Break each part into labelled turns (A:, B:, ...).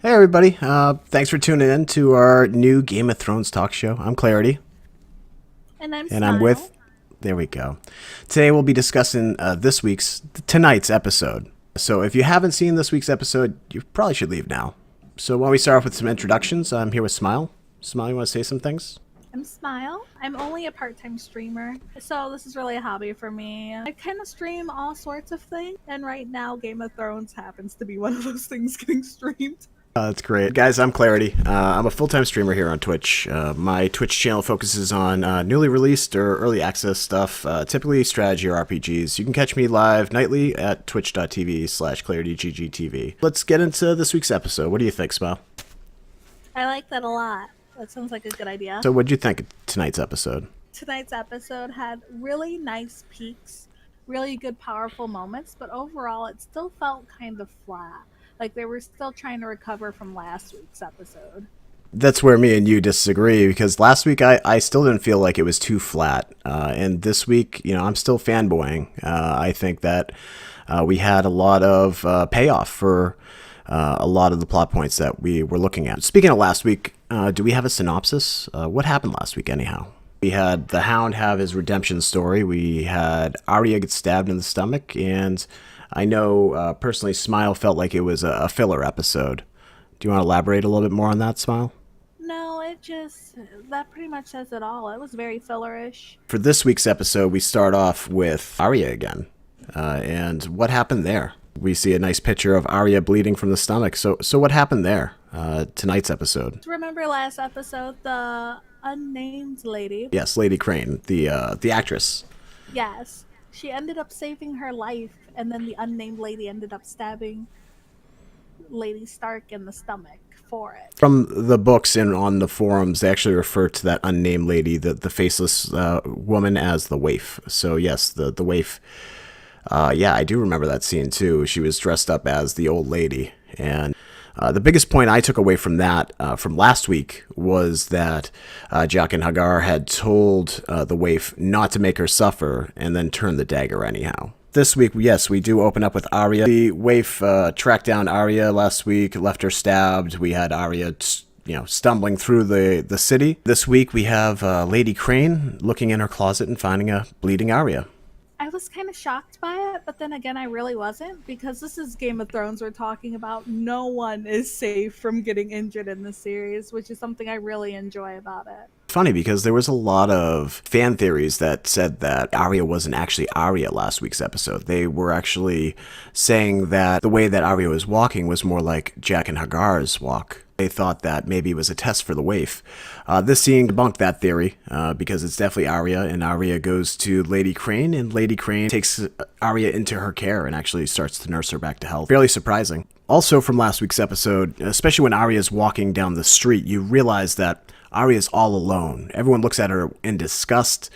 A: Hey everybody, thanks for tuning in to our new Game of Thrones talk show. I'm Clarity,
B: And I'm
A: and I'm with,
B: Smile.
A: there we go. Today we'll be discussing tonight's episode. So if you haven't seen this week's episode, you probably should leave now. So why don't we start off with some introductions? I'm here with Smile. Smile, you want to say some things?
B: I'm Smile. I'm only a part-time streamer, so this is really a hobby for me. I kind of stream all sorts of things, and right now Game of Thrones happens to be one of those things getting streamed.
A: That's great. Guys, I'm Clarity. I'm a full-time streamer here on Twitch. My Twitch channel focuses on newly released or early access stuff, typically strategy or RPGs. You can catch me live nightly at twitch.tv/ClarityGGTV. Let's get into this week's episode. What do you think, Smile?
B: I like that a lot. That sounds like a good idea.
A: So what did you think of tonight's episode?
B: Tonight's episode had really nice peaks, really good, powerful moments, but overall it still felt kind of flat. Like they were still trying to recover from last week's episode.
A: That's where me and you disagree because last week I still didn't feel like it was too flat. And this week, I'm still fanboying. I think that we had a lot of payoff for a lot of the plot points that we were looking at. Speaking of last week, do we have a synopsis? What happened last week, anyhow? We had the Hound have his redemption story. We had Arya get stabbed in the stomach, and I know personally, Smile felt like it was a filler episode. Do you want to elaborate a little bit more on that, Smile?
B: No, that pretty much says it all. It was very fillerish.
A: For this week's episode, we start off with Arya again. And what happened there? We see a nice picture of Arya bleeding from the stomach. So what happened there? Tonight's episode.
B: Remember last episode, the unnamed lady?
A: Yes, Lady Crane, the actress.
B: Yes. She ended up saving her life, and then the unnamed lady ended up stabbing Lady Stark in the stomach for it.
A: From the books and on the forums, they actually refer to that unnamed lady, the faceless woman, as the waif. So yes, the waif. Yeah, I do remember that scene too. She was dressed up as the old lady, and the biggest point I took away from that from last week was that Jaqen Hagar had told the waif not to make her suffer, and then turn the dagger anyhow. This week, yes, we do open up with Arya. The waif tracked down Arya last week, left her stabbed. We had Arya, stumbling through the city. This week, we have Lady Crane looking in her closet and finding a bleeding Arya.
B: I was kind of shocked by it, but then again, I really wasn't, because this is Game of Thrones we're talking about. No one is safe from getting injured in this series, which is something I really enjoy about it.
A: Funny because there was a lot of fan theories that said that Arya wasn't actually Arya last week's episode. They were actually saying that the way that Arya was walking was more like Jaqen Hagar's walk. They thought that maybe it was a test for the waif. This scene debunked that theory because it's definitely Arya, and Arya goes to Lady Crane, and Lady Crane takes Arya into her care and actually starts to nurse her back to health. Fairly surprising. Also from last week's episode, especially when Arya's walking down the street, you realize that Arya's all alone. Everyone looks at her in disgust.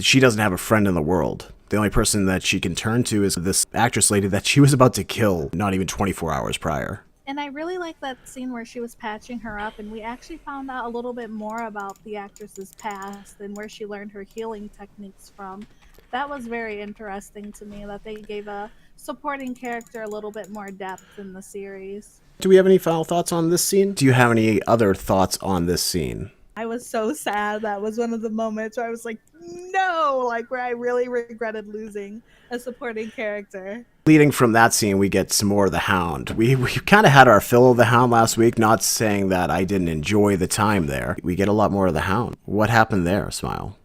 A: She doesn't have a friend in the world. The only person that she can turn to is this actress lady that she was about to kill not even 24 hours prior.
B: And I really like that scene where she was patching her up, and we actually found out a little bit more about the actress's past and where she learned her healing techniques from. That was very interesting to me, that they gave a supporting character a little bit more depth in the series.
A: Do we have any final thoughts on this scene? Do you have any other thoughts on this scene?
B: I was so sad. That was one of the moments where I was like, no, like where I really regretted losing a supporting character.
A: Leading from that scene, we get some more of the Hound. We kind of had our fill of the Hound last week, not saying that I didn't enjoy the time there. We get a lot more of the Hound. What happened there, Smile?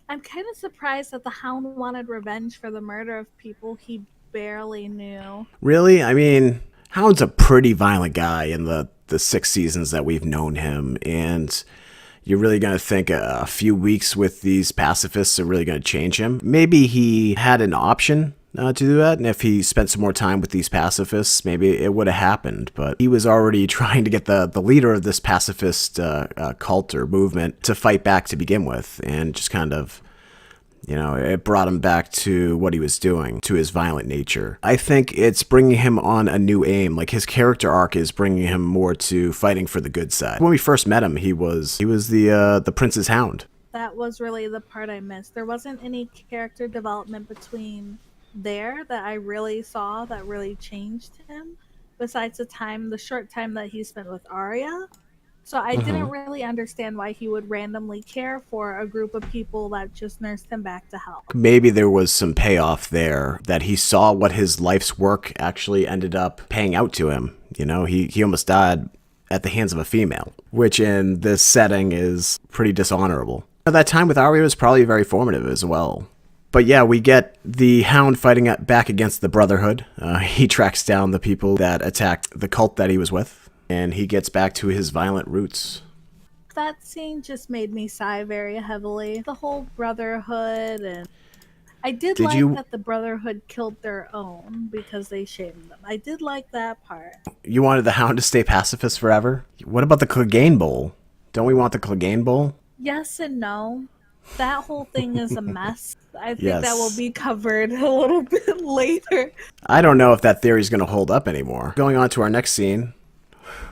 B: I'm kind of surprised that the Hound wanted revenge for the murder of people he barely knew.
A: Really? I mean, Hound's a pretty violent guy in the 6 seasons that we've known him, and you're really going to think a few weeks with these pacifists are really going to change him? Maybe he had an option to do that, and if he spent some more time with these pacifists, maybe it would have happened. But he was already trying to get the leader of this pacifist cult or movement to fight back to begin with, and just kind of, it brought him back to what he was doing, to his violent nature. I think it's bringing him on a new aim. Like, his character arc is bringing him more to fighting for the good side. When we first met him, he was the Prince's Hound.
B: That was really the part I missed. There wasn't any character development between there that I really saw that really changed him. besides the short time that he spent with Arya. So I didn't
A: Hmm.
B: really understand why he would randomly care for a group of people that just nursed him back to health.
A: Maybe there was some payoff there that he saw what his life's work actually ended up paying out to him. You know, he almost died at the hands of a female, which in this setting is pretty dishonorable. That time with Arya was probably very formative as well. But yeah, we get the Hound fighting back against the Brotherhood. He tracks down the people that attacked the cult that he was with, and he gets back to his violent roots.
B: That scene just made me sigh very heavily. The whole Brotherhood, and I did
A: Did
B: like
A: you
B: that the Brotherhood killed their own because they shamed them. I did like that part.
A: you wanted the Hound to stay pacifist forever? What about the Clegane Bowl? Don't we want the Clegane Bowl?
B: Yes and no. That whole thing is a mess. I think that will
A: Yes.
B: be covered a little bit later.
A: I don't know if that theory is going to hold up anymore. Going on to our next scene,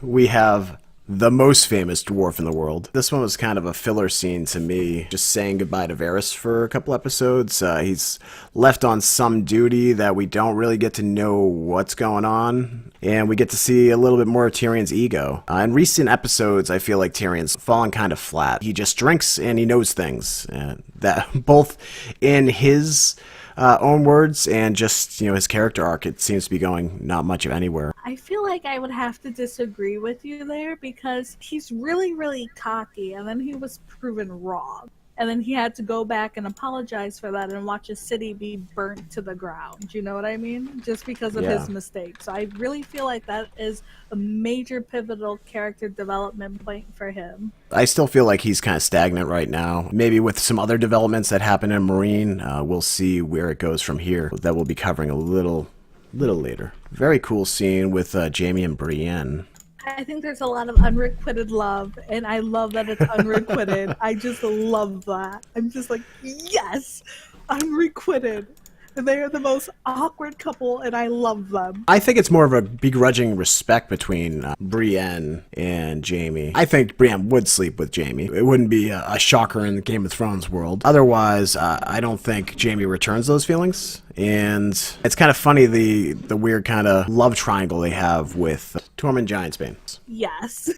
A: we have the most famous dwarf in the world. This one was kind of a filler scene to me, just saying goodbye to Varys for a couple episodes. He's left on some duty that we don't really get to know what's going on, and we get to see a little bit more of Tyrion's ego. In recent episodes, I feel like Tyrion's fallen kind of flat. He just drinks and he knows things, that both in his own words and just his character arc, it seems to be going not much of anywhere.
B: I feel like I would have to disagree with you there because he's really, really cocky and then he was proven wrong. And then he had to go back and apologize for that and watch a city be burnt to the ground. You know what I mean? Just because of his mistake. So I really feel like that is a major pivotal character development point for him.
A: I still feel like he's kind of stagnant right now. Maybe with some other developments that happen in Marine, we'll see where it goes from here. That we'll be covering a little later. Very cool scene with Jaime and Brienne.
B: I think there's a lot of unrequited love, and I love that it's unrequited. I just love that. I'm just like, yes, unrequited. They are the most awkward couple, and I love them.
A: I think it's more of a begrudging respect between Brienne and Jaime. I think Brienne would sleep with Jaime. It wouldn't be a shocker in the Game of Thrones world. Otherwise, I don't think Jaime returns those feelings. And it's kind of funny the weird kind of love triangle they have with Tormund Giantsbane.
B: Yes.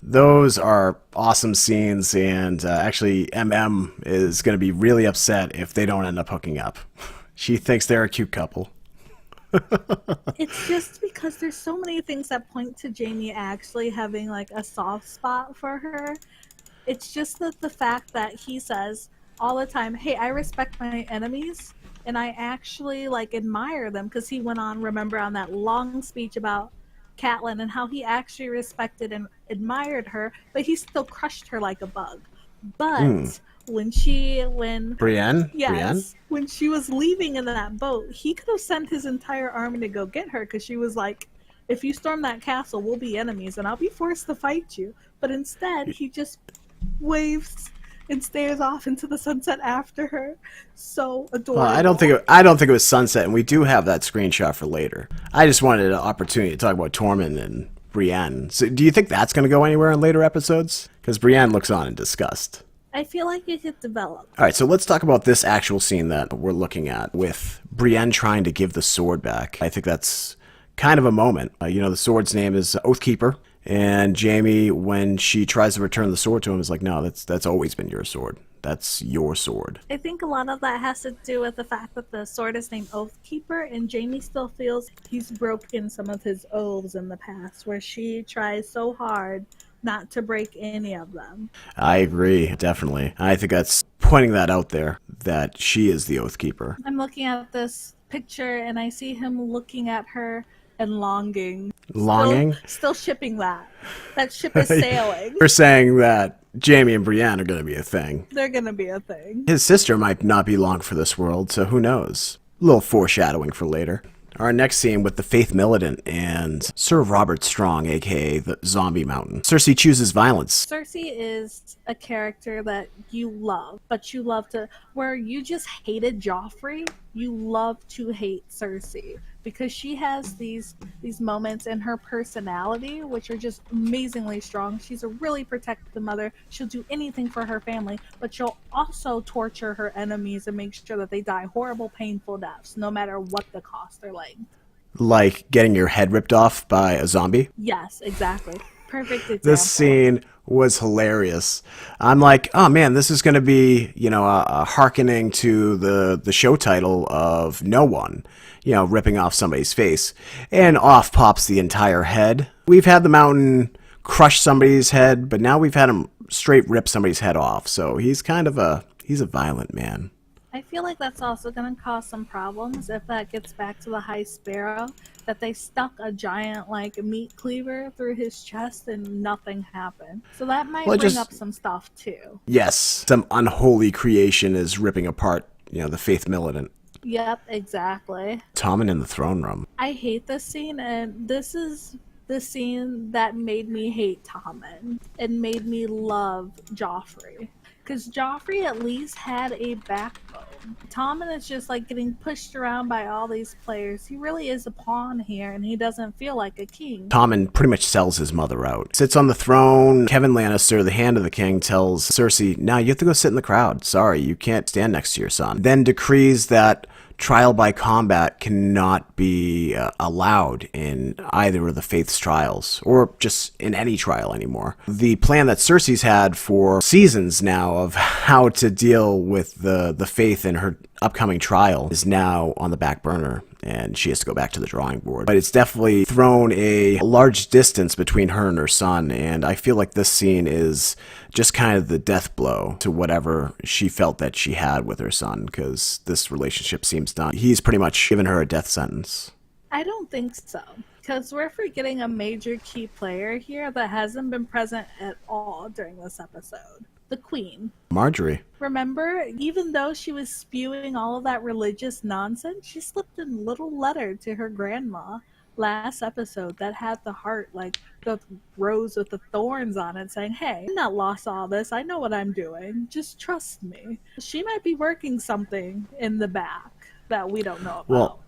A: Those are awesome scenes, and actually, MM is going to be really upset if they don't end up hooking up. She thinks they're a cute couple.
B: It's just because there's so many things that point to Jaime actually having like a soft spot for her. It's just that the fact that he says all the time, hey, I respect my enemies and I actually like admire them, because he went on, remember, on that long speech about Catelyn and how he actually respected and admired her, but he still crushed her like a bug. But when
A: Brienne?
B: yes,
A: Brienne?
B: when she was leaving in that boat, he could have sent his entire army to go get her, because she was like, if you storm that castle, we'll be enemies and I'll be forced to fight you. But instead, he just waves and stares off into the sunset after her. So adorable.
A: Well, I don't think it was sunset, and we do have that screenshot for later. I just wanted an opportunity to talk about Tormund and Brienne. So, do you think that's going to go anywhere in later episodes? Because Brienne looks on in disgust.
B: I feel like it could develop.
A: All right, so let's talk about this actual scene that we're looking at with Brienne trying to give the sword back. I think that's kind of a moment. The sword's name is Oathkeeper, and Jaime, when she tries to return the sword to him, is like, no, that's always been your sword. That's your sword.
B: I think a lot of that has to do with the fact that the sword is named Oathkeeper, and Jaime still feels he's broken some of his oaths in the past, where she tries so hard not to break any of them.
A: I agree, definitely. I think that's pointing that out there, that she is the Oathkeeper.
B: I'm looking at this picture and I see him looking at her and longing.
A: Longing?
B: Still shipping that. That ship is sailing.
A: You're saying that Jaime and Brienne are going to be a thing.
B: They're going to be a thing.
A: His sister might not be long for this world, so who knows? A little foreshadowing for later. Our next scene with the Faith Militant and Sir Robert Strong, aka the Zombie Mountain. Cersei chooses violence.
B: Cersei is a character that you love, but you love to, where you just hated Joffrey, you love to hate Cersei, because she has these moments in her personality which are just amazingly strong. She's a really protective mother. She'll do anything for her family, but she'll also torture her enemies and make sure that they die horrible, painful deaths, no matter what the cost or length.
A: Like getting your head ripped off by a zombie.
B: Yes, exactly. Perfect
A: This
B: example.
A: scene was hilarious. I'm like, oh man, this is going to be, a hearkening to the show title of No One, ripping off somebody's face. And off pops the entire head. We've had the mountain crush somebody's head, but now we've had him straight rip somebody's head off. So he's a violent man.
B: I feel like that's also going to cause some problems if that gets back to the High Sparrow, that they stuck a giant, like, meat cleaver through his chest and nothing happened. So that might
A: Well,
B: bring up some stuff, too.
A: yes, some unholy creation is ripping apart, the Faith Militant.
B: Yep, exactly.
A: Tommen in the throne room.
B: I hate this scene, and this is the scene that made me hate Tommen and made me love Joffrey. Because Joffrey at least had a backbone. Tommen is just like getting pushed around by all these players. He really is a pawn here, and he doesn't feel like a king.
A: Tommen pretty much sells his mother out. Sits on the throne. Kevin Lannister, the Hand of the King, tells Cersei, "Now you have to go sit in the crowd. Sorry, you can't stand next to your son." Then decrees that trial by combat cannot be allowed in either of the Faith's trials, or just in any trial anymore. The plan that Cersei's had for seasons now of how to deal with the Faith in her upcoming trial is now on the back burner, and she has to go back to the drawing board. But it's definitely thrown a large distance between her and her son, and I feel like this scene is just kind of the death blow to whatever she felt that she had with her son, because this relationship seems done. He's pretty much given her a death sentence.
B: I don't think so, because we're forgetting a major key player here that hasn't been present at all during this episode. The Queen.
A: Marjorie.
B: Remember, even though she was spewing all of that religious nonsense, she slipped a little letter to her grandma last episode that had the heart, like the rose with the thorns on it, saying, "Hey, I'm not lost all this. I know what I'm doing. Just trust me." She might be working something in the back that we don't know about.
A: Well,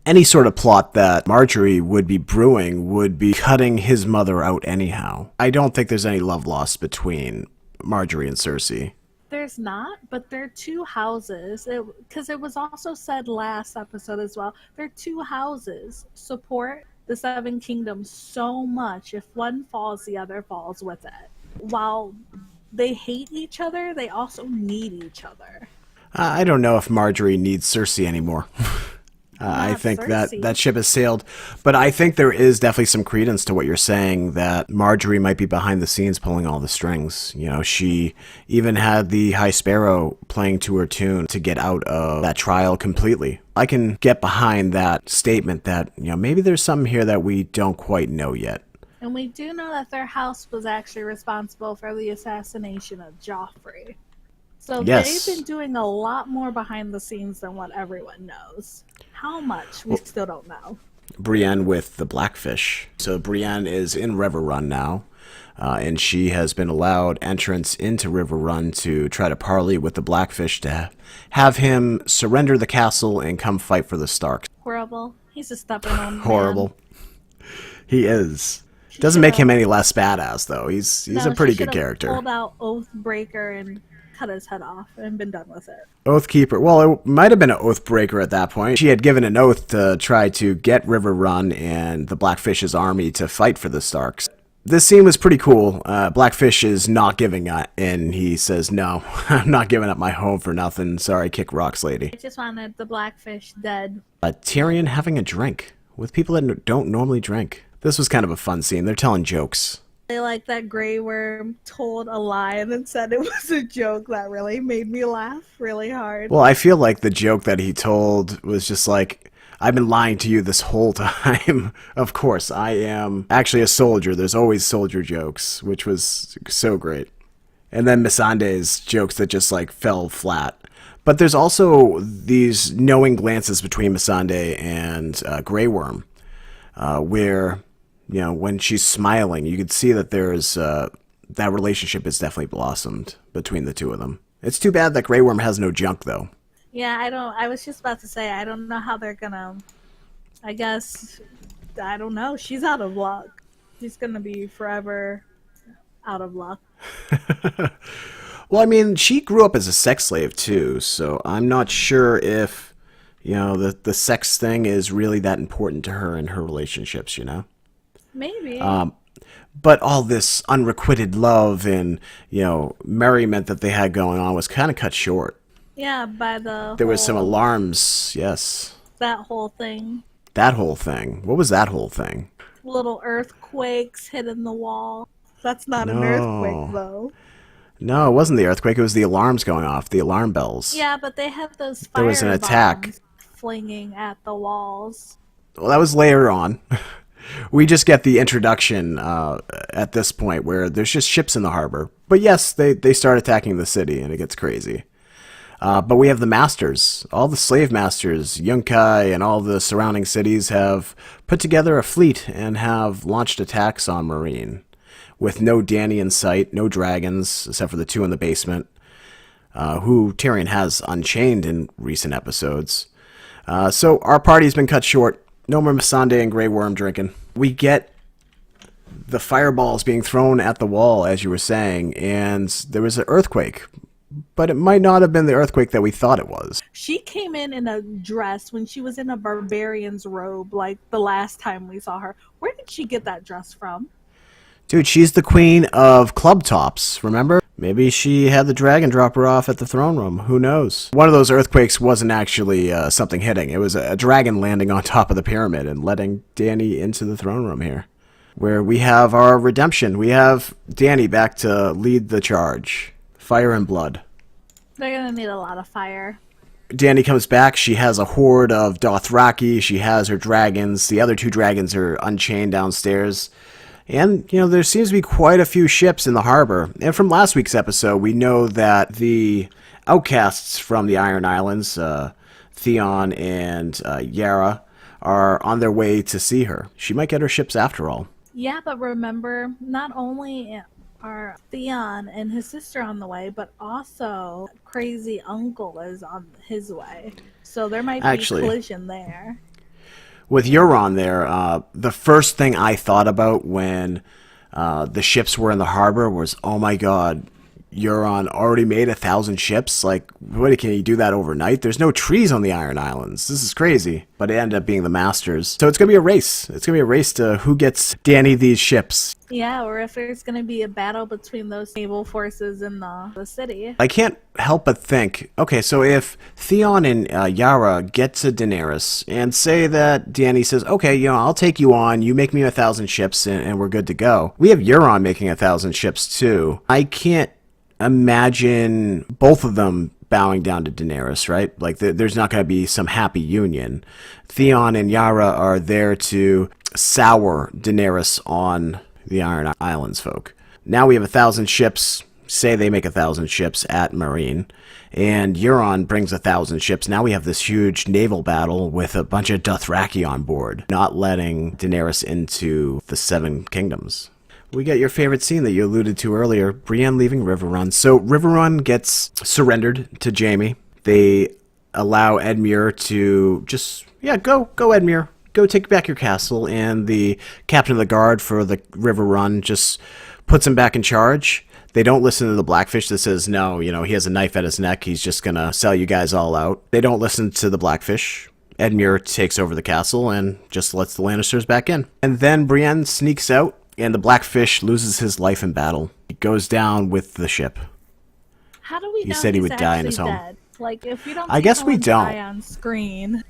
A: any sort of plot that Marjorie would be brewing would be cutting his mother out anyhow. I don't think there's any love lost between Marjorie and Cersei.
B: There's not, but there are two houses. Because it was also said last episode as well. There are two houses support the Seven Kingdoms so much. If one falls, the other falls with it. While they hate each other, they also need each other.
A: I don't know if Marjorie needs Cersei anymore. I think that ship has sailed. But I think there is definitely some credence to what you're saying, that Marjorie might be behind the scenes pulling all the strings. She even had the High Sparrow playing to her tune to get out of that trial completely. I can get behind that statement that, maybe there's something here that we don't quite know yet.
B: And we do know that their house was actually responsible for the assassination of Joffrey. So
A: yes,
B: they've been doing a lot more behind the scenes than what everyone knows. How much, we still don't know.
A: Brienne with the Blackfish. So Brienne is in River Run now, and she has been allowed entrance into River Run to try to parley with the Blackfish to have him surrender the castle and come fight for the Starks.
B: Horrible. He's a stubborn old man.
A: Horrible. He is. Doesn't make him any less badass, though. He's a pretty good character.
B: Pulled out Oathbreaker and cut his head off and been done with it.
A: Oathkeeper. Well, it might have been an Oathbreaker at that point. She had given an oath to try to get River Run and the Blackfish's army to fight for the Starks. This scene was pretty cool. Blackfish is not giving up, and he says, "No, I'm not giving up my home for nothing. Sorry, kick rocks, lady."
B: I just wanted the Blackfish dead.
A: Tyrion having a drink with people that don't normally drink. This was kind of a fun scene. They're telling jokes.
B: They like that Grey Worm told a lie and then said it was a joke. That really made me laugh really hard.
A: Well, I feel like the joke that he told was just like, "I've been lying to you this whole time." Of course, I am actually a soldier. There's always soldier jokes, which was so great. And then Missandei's jokes that just like fell flat. But there's also these knowing glances between Missandei and Grey Worm, where, when she's smiling, you could see that there's that relationship has definitely blossomed between the two of them. It's too bad that Grey Worm has no junk, though.
B: Yeah, I was just about to say, I don't know how they're gonna, I guess, I don't know. She's out of luck. She's gonna be forever out of luck.
A: Well, I mean, she grew up as a sex slave, too, so I'm not sure if You know, the sex thing is really that important to her and her relationships, you know?
B: Maybe.
A: But all this unrequited love and, merriment that they had going on was kind of cut short.
B: Yeah, by the
A: There was some
B: whole
A: alarms, yes.
B: that whole thing.
A: That whole thing. What was that whole thing?
B: Little earthquakes hitting the wall. That's not an earthquake
A: No.
B: though.
A: No, it wasn't the earthquake. It was the alarms going off, the alarm bells.
B: Yeah, but they had those
A: There was an
B: fire
A: attack.
B: bombs flinging at the walls.
A: Well, that was later on. We just get the introduction at this point where there's just ships in the harbor. But yes, they start attacking the city and it gets crazy. But we have the masters. All the slave masters, Yunkai and all the surrounding cities have put together a fleet and have launched attacks on Marine. With no Dany in sight, no dragons, except for the two in the basement, who Tyrion has unchained in recent episodes. So our party's been cut short. No more Missandei and Grey Worm drinking. We get the fireballs being thrown at the wall, as you were saying, and there was an earthquake. But it might not have been the earthquake that we thought it was.
B: She came in a dress when she was in a barbarian's robe, like the last time we saw her. Where did she get that dress from?
A: Dude, she's the queen of club tops, remember? Maybe she had the dragon drop her off at the throne room. Who knows? One of those earthquakes wasn't actually something hitting. It was a dragon landing on top of the pyramid and letting Dany into the throne room here. Where we have our redemption. We have Dany back to lead the charge. Fire and blood.
B: They're gonna need a lot of fire.
A: Dany comes back. She has a horde of Dothraki. She has her dragons. The other two dragons are unchained downstairs. And, there seems to be quite a few ships in the harbor. And from last week's episode, we know that the outcasts from the Iron Islands, Theon and Yara, are on their way to see her. She might get her ships after all.
B: Yeah, but remember, not only are Theon and his sister on the way, but also crazy uncle is on his way. So there might be collision there.
A: With Euron there, the first thing I thought about when the ships were in the harbor was, oh my god, Euron already made 1,000 ships? Like, what, can he do that overnight? There's no trees on the Iron Islands. This is crazy. But it ended up being the Masters. So it's going to be a race. It's going to be a race to who gets Dany these ships.
B: Yeah, or if there's going to be a battle between those naval forces in the city.
A: I can't help but think, okay, so if Theon and Yara get to Daenerys and say that Dany says, okay, I'll take you on, you make me 1,000 ships and we're good to go. We have Euron making 1,000 ships too. I can't imagine both of them bowing down to Daenerys, right? Like, there's not going to be some happy union. Theon and Yara are there to sour Daenerys on the Iron Islands folk. Now we have 1,000 ships. Say they make 1,000 ships at Marine, and Euron brings 1,000 ships. Now we have this huge naval battle with a bunch of Dothraki on board, not letting Daenerys into the Seven Kingdoms. We get your favorite scene that you alluded to earlier, Brienne leaving Riverrun. So Riverrun gets surrendered to Jaime. They allow Edmure to just, go Edmure. Go take back your castle. And the captain of the guard for the Riverrun just puts him back in charge. They don't listen to the Blackfish that says, no, he has a knife at his neck. He's just going to sell you guys all out. They don't listen to the Blackfish. Edmure takes over the castle and just lets the Lannisters back in. And then Brienne sneaks out. And the Blackfish loses his life in battle. He goes down with the ship.
B: How do we know
A: he said he would die in his home?
B: Dead? Like, if we don't,
A: I guess we don't.
B: Die on screen.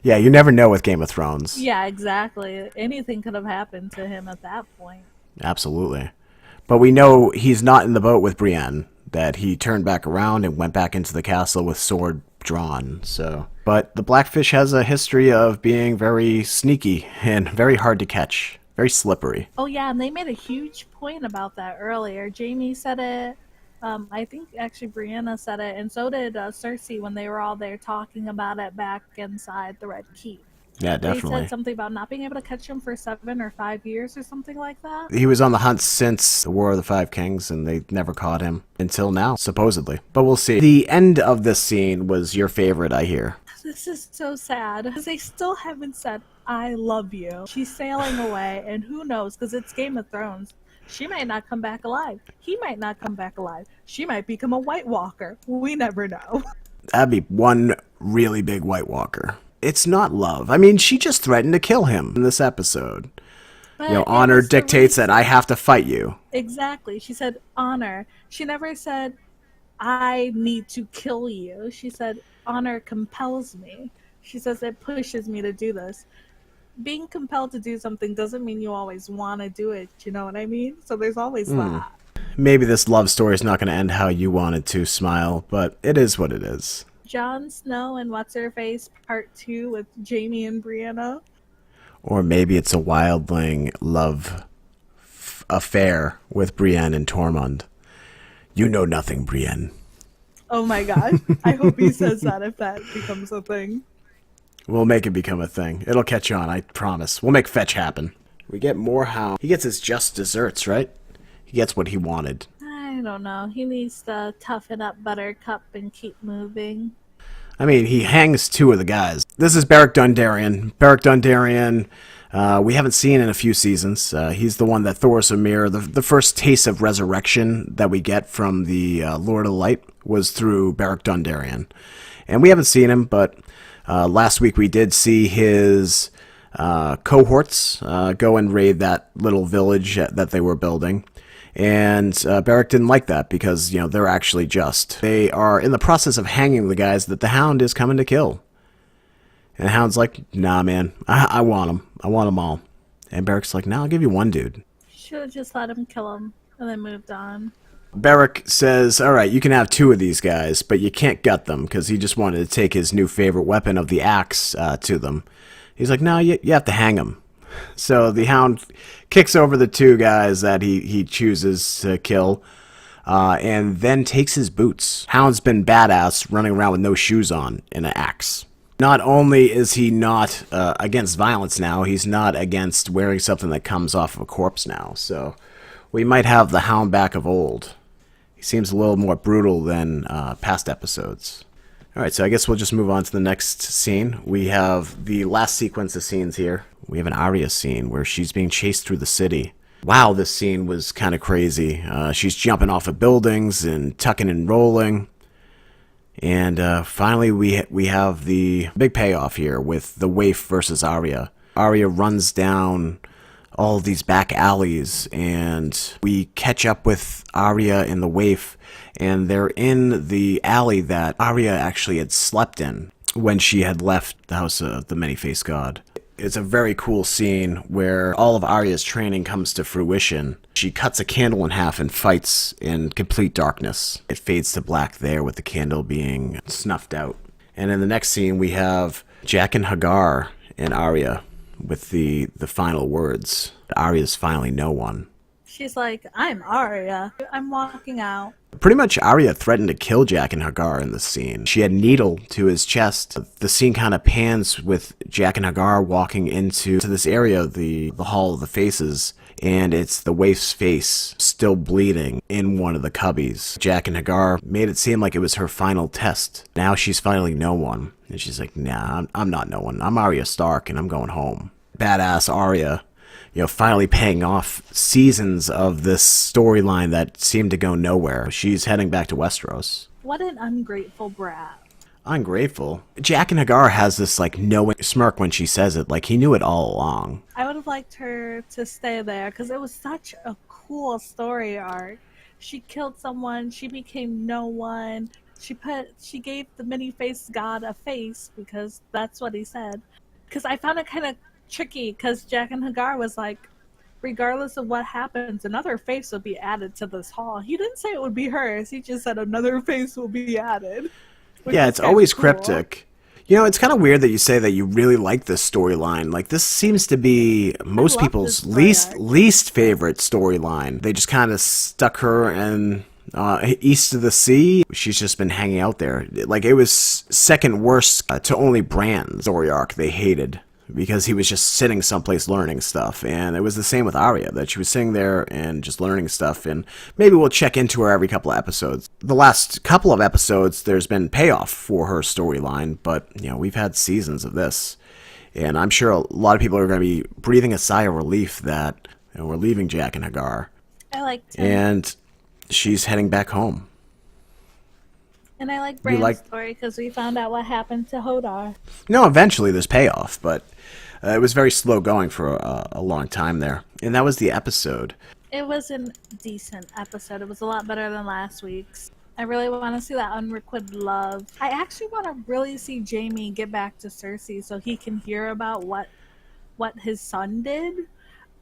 A: Yeah, you never know with Game of Thrones.
B: Yeah, exactly. Anything could have happened to him at that point.
A: Absolutely. But we know he's not in the boat with Brienne. That he turned back around and went back into the castle with sword drawn. So, but the Blackfish has a history of being very sneaky and very hard to catch. Very slippery.
B: Oh yeah, and they made a huge point about that earlier. Jaime said it. I think actually Brianna said it, and so did Cersei when they were all there talking about it back inside the Red Keep.
A: Yeah, definitely.
B: They said something about not being able to catch him for 7 or 5 years or something like that.
A: He was on the hunt since the War of the Five Kings, and they never caught him until now, supposedly. But we'll see. The end of this scene was your favorite, I hear.
B: This is so sad, because they still haven't said, I love you. She's sailing away, and who knows, because it's Game of Thrones. She might not come back alive. He might not come back alive. She might become a White Walker. We never know.
A: That'd be one really big White Walker. It's not love. I mean, she just threatened to kill him in this episode.
B: But
A: You know,
B: it
A: honor
B: was the
A: dictates that I
B: reason.
A: have to fight you.
B: Exactly. She said honor. She never said I need to kill you. She said honor compels me. She says it pushes me to do this. Being compelled to do something doesn't mean you always want to do it. You know what I mean? So there's always that.
A: Maybe this love story is not going to end how you wanted to, Smile, but it is what it is.
B: Jon Snow and What's Her Face Part 2 with Jamie and Brianna.
A: Or maybe it's a wildling love affair with Brienne and Tormund. You know nothing, Brienne.
B: Oh my god. I hope he says that if that becomes a thing.
A: We'll make it become a thing. It'll catch on, I promise. We'll make fetch happen. We get more Hound. He gets his just desserts, right? He gets what he wanted.
B: I don't know. He needs to toughen up Buttercup and keep moving.
A: I mean, he hangs two of the guys. This is Beric Dondarrion. Beric Dondarrion, we haven't seen in a few seasons. He's the one that Thoros of Myr, the first taste of resurrection that we get from the Lord of Light was through Beric Dondarrion. And we haven't seen him, but last week we did see his cohorts go and raid that little village that they were building. And Beric didn't like that because, you know, they're actually just. They are in the process of hanging the guys that the Hound is coming to kill. And the Hound's like, nah, man, I want them. I want them all. And Beric's like, nah, I'll give you one dude.
B: Should have just let him kill him and then moved on.
A: Beric says, all right, you can have two of these guys, but you can't gut them because he just wanted to take his new favorite weapon of the axe to them. He's like, no, you have to hang them. So the Hound kicks over the two guys that he chooses to kill, and then takes his boots. Hound's been badass running around with no shoes on and an axe. Not only is he not against violence now, he's not against wearing something that comes off of a corpse now. So we might have the Hound back of old. He seems a little more brutal than past episodes. Alright, so I guess we'll just move on to the next scene. We have the last sequence of scenes here. We have an Arya scene where she's being chased through the city. Wow, this scene was kind of crazy. She's jumping off of buildings and tucking and rolling. And finally we have the big payoff here with the waif versus Arya. Arya runs down all of these back alleys, and we catch up with Arya and the waif, and they're in the alley that Arya actually had slept in when she had left the House of the Many-Faced God. It's a very cool scene where all of Arya's training comes to fruition. She cuts a candle in half and fights in complete darkness. It fades to black there with the candle being snuffed out. And in the next scene we have Jaqen H'ghar and Arya with the final words. Arya's finally no one.
B: She's like, I'm Arya. I'm walking out.
A: Pretty much Arya threatened to kill Jaqen H'ghar in this scene. She had needle to his chest. The scene kind of pans with Jaqen H'ghar walking into this area, the Hall of the Faces, and it's the waif's face still bleeding in one of the cubbies. Jaqen H'ghar made it seem like it was her final test. Now she's finally no one. And she's like, nah, I'm not no one. I'm Arya Stark and I'm going home. Badass Arya, you know, finally paying off seasons of this storyline that seemed to go nowhere. She's heading back to Westeros.
B: What an ungrateful brat.
A: Ungrateful? Jaqen H'ghar has this, like, knowing smirk when she says it, like he knew it all along.
B: I would have liked her to stay there because it was such a cool story arc. She killed someone, she became no one. She gave the many-faced god a face because that's what he said. Because I found it kind of tricky because Jaqen H'ghar was like, regardless of what happens, another face will be added to this hall. He didn't say it would be hers. He just said another face will be added.
A: Yeah, it's always cryptic. You know, it's kind of weird that you say that you really like this storyline. Like, this seems to be most people's least favorite storyline. They just kind of stuck her in east of the sea. She's just been hanging out there. Like, it was second worst to only Bran's story arc they hated, because he was just sitting someplace learning stuff. And it was the same with Arya, that she was sitting there and just learning stuff, and maybe we'll check into her every couple of episodes. The last couple of episodes, there's been payoff for her storyline, but, you know, we've had seasons of this. And I'm sure a lot of people are going to be breathing a sigh of relief that, you know, we're leaving Jaqen H'ghar.
B: I liked him.
A: And she's heading back home.
B: And I like
A: You
B: Bran's
A: like?
B: story because we found out what happened to Hodar.
A: No, eventually there's payoff, but it was very slow going for a long time there. And that was the episode.
B: It was a decent episode. It was a lot better than last week's. I really want to see that unrequited love. I actually want to really see Jamie get back to Cersei so he can hear about what his son did.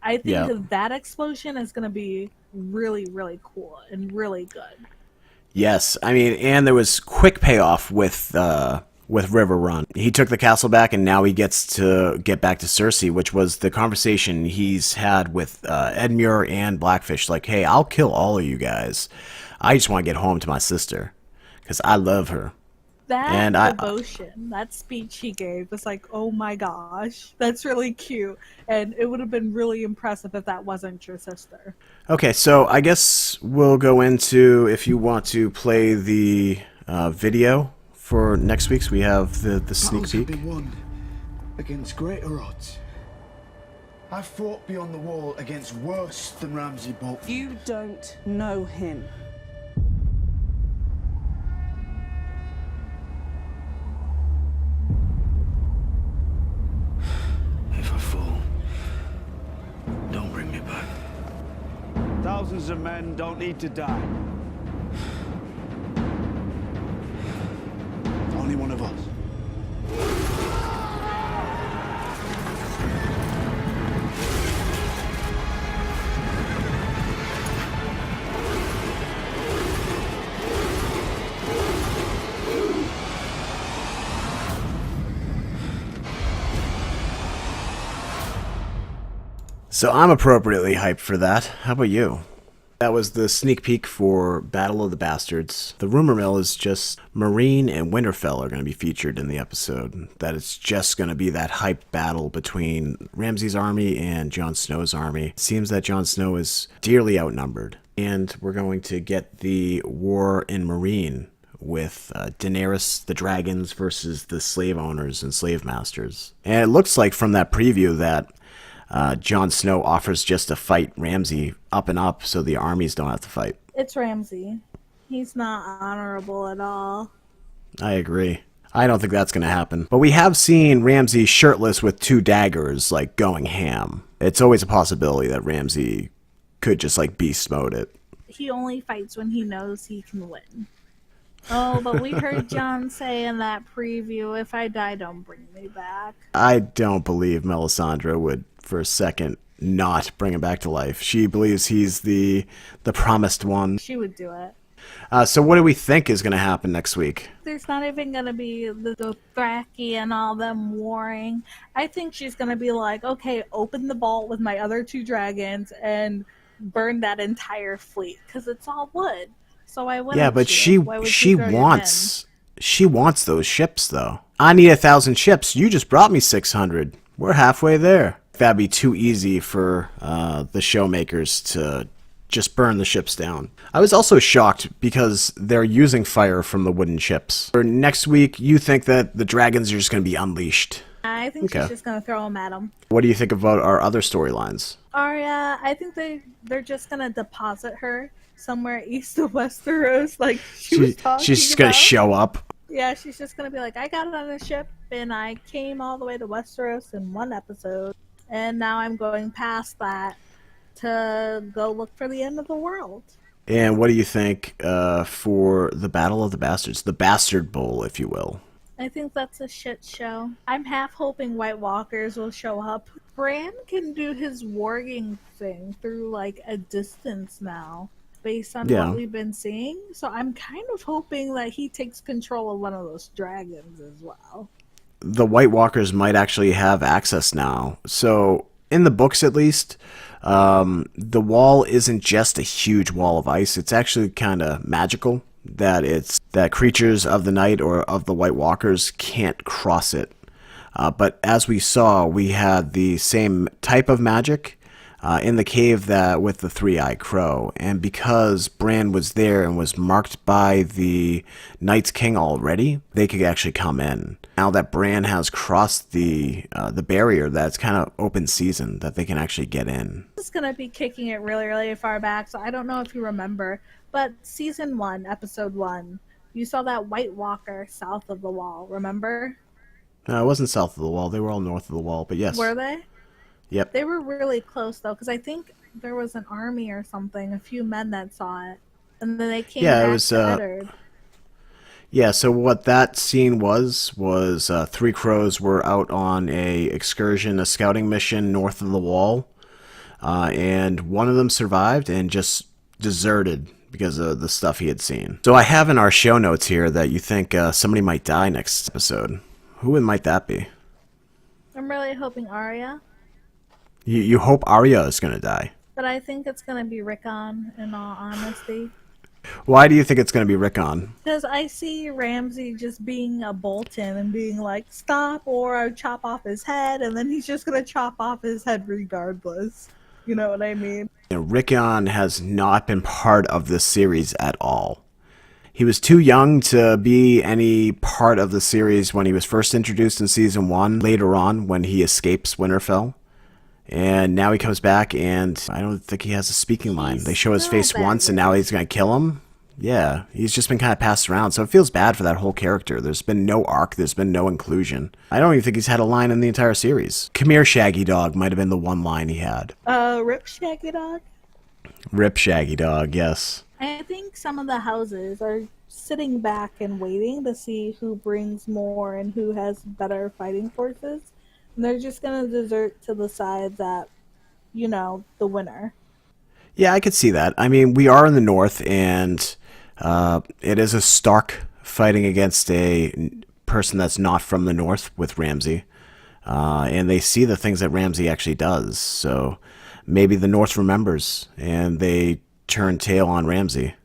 B: I think
A: Yeah.
B: that explosion is going to be really, really cool and really good.
A: Yes, I mean, and there was quick payoff with River Run. He took the castle back, and now he gets to get back to Cersei, which was the conversation he's had with Edmure and Blackfish. Like, hey, I'll kill all of you guys. I just want to get home to my sister because I love her.
B: That
A: And
B: devotion, that speech he gave was like, oh my gosh, that's really cute. And it would have been really impressive if that wasn't your sister.
A: Okay, so I guess we'll go into, if you want to play the video for next week's. We have the sneak
C: Battles have
A: peek.
C: been won against greater odds. I've fought beyond the wall against worse than Ramsay Bolton.
D: You don't know him.
C: If I fall, don't bring me back.
E: Thousands of men don't need to die.
C: Only one of us.
A: So I'm appropriately hyped for that. How about you? That was the sneak peek for Battle of the Bastards. The rumor mill is just Marine and Winterfell are going to be featured in the episode. That it's just going to be that hyped battle between Ramsay's army and Jon Snow's army. It seems that Jon Snow is dearly outnumbered. And we're going to get the war in Marine with Daenerys, the dragons, versus the slave owners and slave masters. And it looks like from that preview that Jon Snow offers just to fight Ramsay up and up so the armies don't have to fight.
B: It's Ramsay. He's not honorable at all.
A: I agree. I don't think that's going to happen. But we have seen Ramsay shirtless with 2 daggers, like, going ham. It's always a possibility that Ramsay could just, like, beast mode it.
B: He only fights when he knows he can win. Oh, but we heard Jon say in that preview, if I die, don't bring me back.
A: I don't believe Melisandre would, for a second, not bring him back to life. She believes he's the promised one.
B: She would do it.
A: So what do we think is going to happen next week?
B: There's not even going to be the Dothraki and all them warring. I think she's going to be like, okay, open the vault with my other 2 dragons and burn that entire fleet, because it's all wood. So why wouldn't
A: Yeah, but
B: Why would
A: she
B: throw your
A: wants those ships though. I need 1,000 ships. You just brought me 600. We're halfway there. That'd be too easy for the showmakers to just burn the ships down. I was also shocked because they're using fire from the wooden ships. For next week, you think that the dragons are just going to be unleashed.
B: I think
A: Okay.
B: she's just going to throw them at him.
A: What do you think about our other storylines?
B: Arya, I think they're just going to deposit her somewhere east of Westeros, like she was talking
A: She's just going to
B: about.
A: show up.
B: Yeah, she's just going to be like, I got on a ship and I came all the way to Westeros in 1 episode. And now I'm going past that to go look for the end of the world.
A: And what do you think for the Battle of the Bastards? The Bastard Bowl, if you will.
B: I think that's a shit show. I'm half hoping White Walkers will show up. Bran can do his warging thing through like a distance now, based on
A: Yeah.
B: what we've been seeing. So I'm kind of hoping that he takes control of one of those dragons as well.
A: The White Walkers might actually have access now. So, in the books at least, the wall isn't just a huge wall of ice. It's actually kind of magical. That creatures of the night or of the White Walkers can't cross it. But as we saw, we had the same type of magic in the cave that with the three-eyed crow, and because Bran was there and was marked by the Night's King already, they could actually come in. Now that Bran has crossed the barrier, that's kind of open season that they can actually get in.
B: This is going to be kicking it really, really far back, so I don't know if you remember, but season 1, episode 1, You saw that White Walker south of the wall, remember?
A: No, it wasn't south of the wall. They were all north of the wall, but yes.
B: Were they?
A: Yep.
B: They were really close, though, because I think there was an army or something, a few men that saw it. And then they came
A: Yeah, it
B: back
A: was,
B: to Eddard.
A: Yeah, so what that scene was three crows were out on a excursion, a scouting mission north of the wall, and one of them survived and just deserted because of the stuff he had seen. So I have in our show notes here that you think somebody might die next episode. Who might that be?
B: I'm really hoping Arya,
A: You hope Arya is going to die.
B: but I think it's going to be Rickon, in all honesty.
A: Why do you think it's going to be Rickon?
B: Because I see Ramsay just being a Bolton and being like, stop, or I chop off his head, and then he's just going to chop off his head regardless. You know what I mean?
A: You know, Rickon has not been part of this series at all. He was too young to be any part of the series when he was first introduced in season 1, later on when he escapes Winterfell. And now he comes back, and I don't think he has a speaking line. They show his face once, and now he's going to kill him. Yeah, he's just been kind of passed around, so it feels bad for that whole character. There's been no arc, there's been no inclusion. I don't even think he's had a line in the entire series. Come here, Shaggy Dog might have been the one line he had.
B: Rip Shaggy Dog?
A: Rip Shaggy Dog, yes.
B: I think some of the houses are sitting back and waiting to see who brings more and who has better fighting forces. And they're just going to desert to the side that, you know, the winner.
A: Yeah, I could see that. I mean, we are in the north, and it is a Stark fighting against a person that's not from the north with Ramsay. And they see the things that Ramsay actually does. So maybe the north remembers, and they turn tail on Ramsay.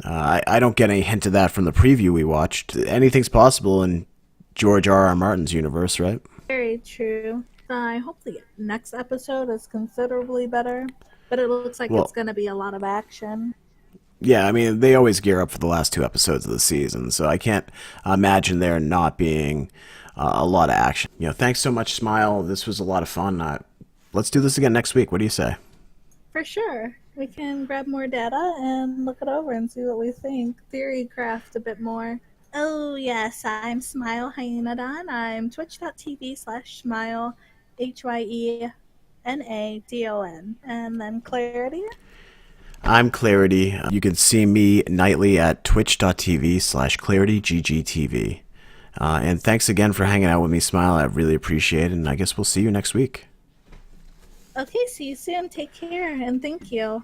A: I don't get any hint of that from the preview we watched. Anything's possible in George R.R. Martin's universe, right?
B: Very true. I hope the next episode is considerably better, but it looks like it's going to be a lot of action.
A: Yeah, I mean, they always gear up for the last 2 episodes of the season, so I can't imagine there not being a lot of action. You know, thanks so much, Smile. This was a lot of fun. Let's do this again next week. What do you say?
B: For sure. We can grab more data and look it over and see what we think. Theory craft a bit more. Oh, yes, I'm Smile Hyenadon. I'm twitch.tv/smile, HYENADON. And then Clarity?
A: I'm Clarity. You can see me nightly at twitch.tv/ClarityGGTV. And thanks again for hanging out with me, Smile. I really appreciate it, and I guess we'll see you next week.
B: Okay, see you soon. Take care, and thank you.